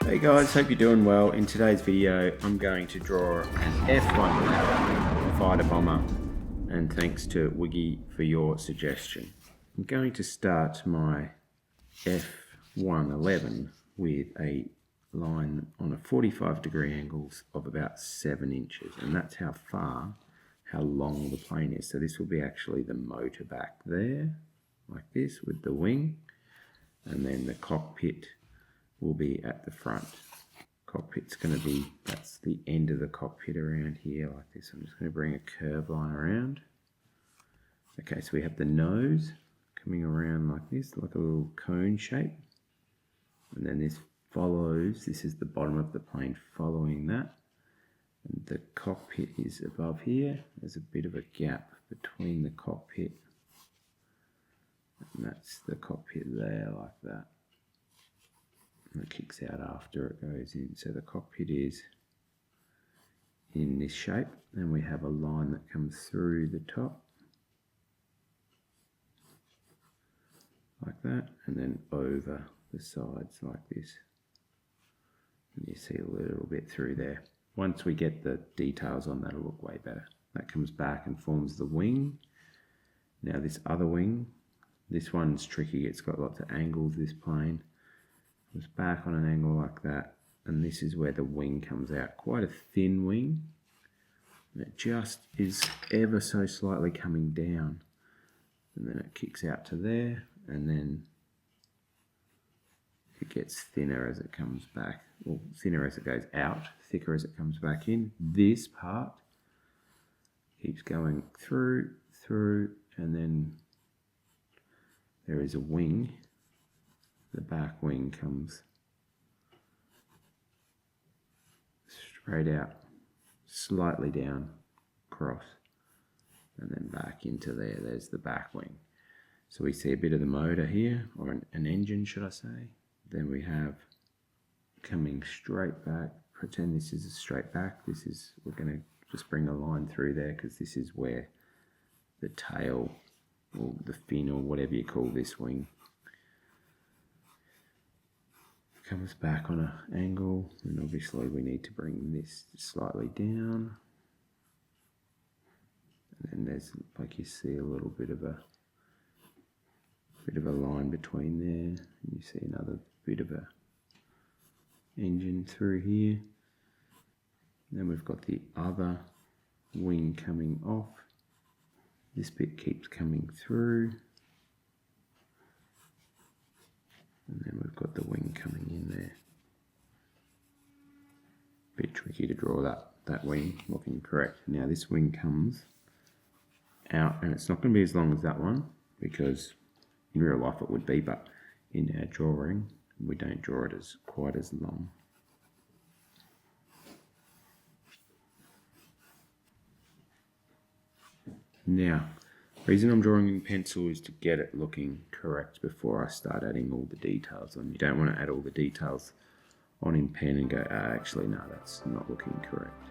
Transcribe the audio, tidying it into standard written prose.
Hey guys, hope you're doing well. In today's video, I'm going to draw an F-1 fighter bomber, and thanks to Wiggy for your suggestion. I'm going to start my F-111 with a line on a 45-degree angles of about 7 inches, and that's how long the plane is. So this will be actually the motor back there, like this, with the wing, and then the cockpit will be at the front. Cockpit's going to be, that's the end of the cockpit around here like this. I'm just going to bring a curve line around. Okay, so we have the nose coming around like this, like a little cone shape. And then this follows, this is the bottom of the plane following that. And the cockpit is above here. There's a bit of a gap between the cockpit. And that's the cockpit there like that. It kicks out after it goes in. So the cockpit is in this shape, and we have a line that comes through the top like that, and then over the sides like this. And you see a little bit through there. Once we get the details on that, it'll look way better. That comes back and forms the wing. Now this other wing, this one's tricky. It's got lots of angles, this plane. It's back on an angle like that, and this is where the wing comes out. Quite a thin wing, and it just is ever so slightly coming down, and then it kicks out to there, and then it gets thinner as it comes back, or thinner as it goes out, thicker as it comes back in. This part keeps going through, and then there is a wing. The back wing comes straight out, slightly down, across, and then back into there. There's the back wing. So we see a bit of the motor here, or an engine, should I say. Then we have coming straight back. Pretend this is a straight back. This is, we're going to just bring a line through there because this is where the tail, or the fin, or whatever you call this wing, comes back on an angle, and obviously we need to bring this slightly down, and then there's, like you see, a little bit of a line between there, and you see another bit of a engine through here. And then we've got the other wing coming off. This bit keeps coming through. And then we've got the wing coming in there. Bit tricky to draw that wing looking correct. Now this wing comes out, and it's not going to be as long as that one, because in real life it would be, but in our drawing we don't draw it as quite as long. Now, the reason I'm drawing in pencil is to get it looking correct before I start adding all the details on. You don't want to add all the details on in pen and go, actually no, that's not looking correct.